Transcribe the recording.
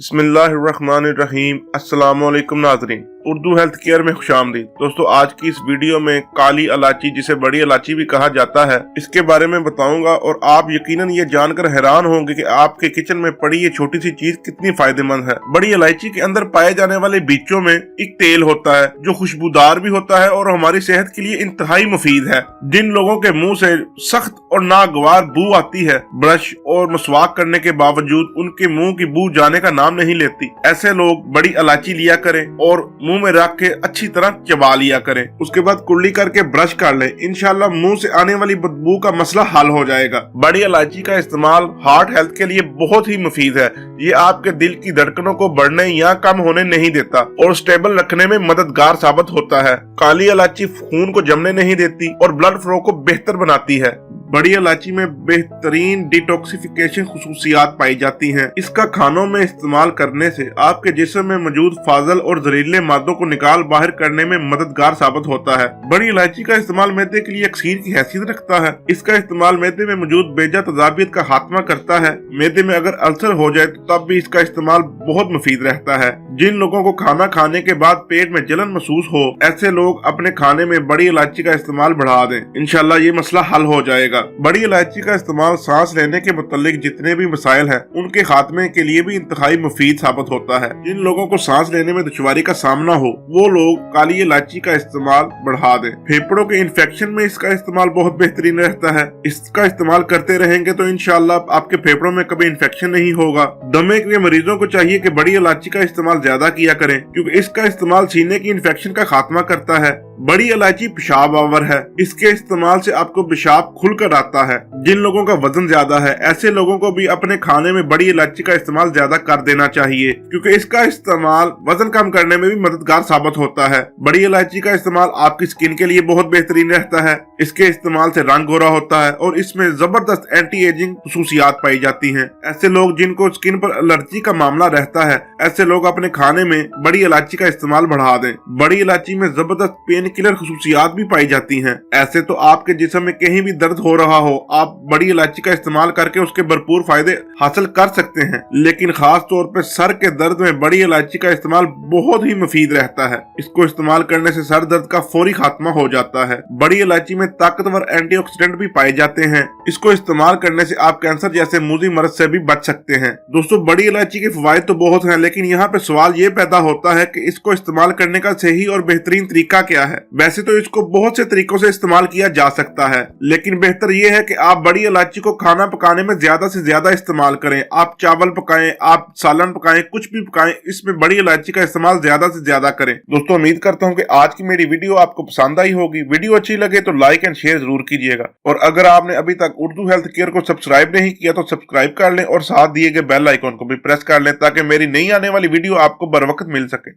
बिस्मिल्लाहिर्रहमानिर्रहीम। अस्सलाम वालेकुम नाज़रीन, उर्दू हेल्थ केयर में खुशामदीद। दोस्तों, आज की इस वीडियो में काली इलायची, जिसे बड़ी इलायची भी कहा जाता है, इसके बारे में बताऊंगा और आप यकीनन ये जानकर हैरान होंगे कि आपके किचन में पड़ी ये छोटी सी चीज कितनी फायदेमंद है। बड़ी इलायची के अंदर पाए जाने वाले बीजों में एक तेल होता है जो खुशबूदार भी होता है और हमारी सेहत के लिए इंतहाई मुफीद है। जिन लोगों के मुंह से सख्त और नागवार बू आती है, ब्रश और मसवाक करने के बावजूद उनके मुंह की बू जाने का नाम नहीं लेती, ऐसे लोग बड़ी इलायची लिया करें और मुंह में रख के अच्छी तरह चबा लिया करें। उसके बाद कुल्ली करके ब्रश कर लें। इंशाल्लाह मुंह से आने वाली बदबू का मसला हल हो जाएगा। बड़ी इलायची का इस्तेमाल हार्ट हेल्थ के लिए बहुत ही मुफीद है। ये आपके दिल की धड़कनों को बढ़ने या कम होने नहीं देता और स्टेबल रखने में मददगार साबित होता है। काली इलायची खून को जमने नहीं देती और ब्लड फ्लो को बेहतर बनाती है। बड़ी इलायची में बेहतरीन डिटॉक्सिफिकेशन खुसूसियात पाई जाती हैं। इसका खानों में इस्तेमाल करने से आपके जिस्म में मौजूद फाजल और जहरीले मादों को निकाल बाहर करने में मददगार साबित होता है। बड़ी इलायची का इस्तेमाल मैदे के लिए अक्सीर की हैसियत रखता है। इसका इस्तेमाल मैदे में मौजूद बेजा तजाबियत का खात्मा करता है। मैदे में अगर अल्सर हो जाए तो तब भी इसका इस्तेमाल बहुत मुफीद रहता है। जिन लोगों को खाना खाने के बाद पेट में जलन महसूस हो, ऐसे लोग अपने खाने में बड़ी इलायची का इस्तेमाल बढ़ा दें। इंशाल्लाह ये मसला हल हो जाएगा। बड़ी इलायची का इस्तेमाल सांस लेने के मुतालिक जितने भी मसाइल हैं उनके खात्मे के लिए भी इंतहाई मुफीद साबित होता है। जिन लोगों को सांस लेने में दुश्वारी का सामना हो, वो लोग काली इलायची का इस्तेमाल बढ़ा दें। फेफड़ों के इन्फेक्शन में इसका इस्तेमाल बहुत बेहतरीन रहता है। इसका इस्तेमाल करते रहेंगे तो इंशाल्लाह आपके फेफड़ों में कभी इन्फेक्शन नहीं होगा। दमे के मरीजों को चाहिए कि बड़ी इलायची का इस्तेमाल ज्यादा किया करें, क्योंकि इसका इस्तेमाल सीने की इन्फेक्शन का खात्मा करता है। बड़ी इलायची पेशाब आवर है। इसके इस्तेमाल से आपको पेशाब खुलकर आता है। जिन लोगों का वजन ज्यादा है, ऐसे लोगों को भी अपने खाने में बड़ी इलायची का इस्तेमाल ज्यादा कर देना चाहिए, क्योंकि इसका इस्तेमाल वजन कम करने में भी मददगार साबित होता है। बड़ी इलायची का इस्तेमाल आपकी स्किन के लिए बहुत बेहतरीन रहता है। इसके इस्तेमाल से रंग गोरा होता है और इसमें जबरदस्त एंटी एजिंग खुसूसियात पाई जाती हैं। ऐसे लोग जिनको स्किन पर एलर्जी का मामला रहता है, ऐसे लोग अपने खाने में बड़ी इलायची का इस्तेमाल बढ़ा दें। बड़ी इलायची में जबरदस्त पेन किलर खुसूसियात भी पाई जाती हैं। ऐसे तो आपके जिस्म में कहीं भी दर्द हो रहा हो, आप बड़ी इलायची का इस्तेमाल करके उसके भरपूर फायदे हासिल कर सकते हैं। लेकिन खास तौर पे सर के दर्द में बड़ी इलायची का इस्तेमाल बहुत ही मुफीद रहता है। इसको इस्तेमाल करने से सर दर्द का फौरी खात्मा हो जाता है। बड़ी इलायची में ताकतवर एंटीऑक्सीडेंट भी पाए जाते हैं। इसको इस्तेमाल करने से आप कैंसर जैसे मूजी मर्ज से भी बच सकते हैं। दोस्तों, बड़ी इलायची के फवायद तो बहुत हैं, लेकिन यहाँ पे सवाल ये पैदा होता है कि इसको इस्तेमाल करने का सही और बेहतरीन तरीका क्या है। वैसे तो इसको बहुत से तरीकों से इस्तेमाल किया जा सकता है, लेकिन बेहतर ये है कि आप बड़ी इलायची को खाना पकाने में ज्यादा से ज्यादा इस्तेमाल करें। आप चावल पकाएं, आप सालन पकाएं, कुछ भी पकाएं, इसमें बड़ी इलायची का इस्तेमाल ज्यादा से ज्यादा करें। दोस्तों, उम्मीद करता हूं कि आज की मेरी वीडियो आपको पसंद आई होगी। वीडियो अच्छी लगे तो लाइक एंड शेयर जरूर कीजिएगा और अगर आपने अभी तक उर्दू हेल्थ केयर को सब्सक्राइब नहीं किया तो सब्सक्राइब कर लें और साथ दिए गए बेल आइकॉन को भी प्रेस कर लें ताकि मेरी नई आने वाली वीडियो आपको बर वक्त मिल सके।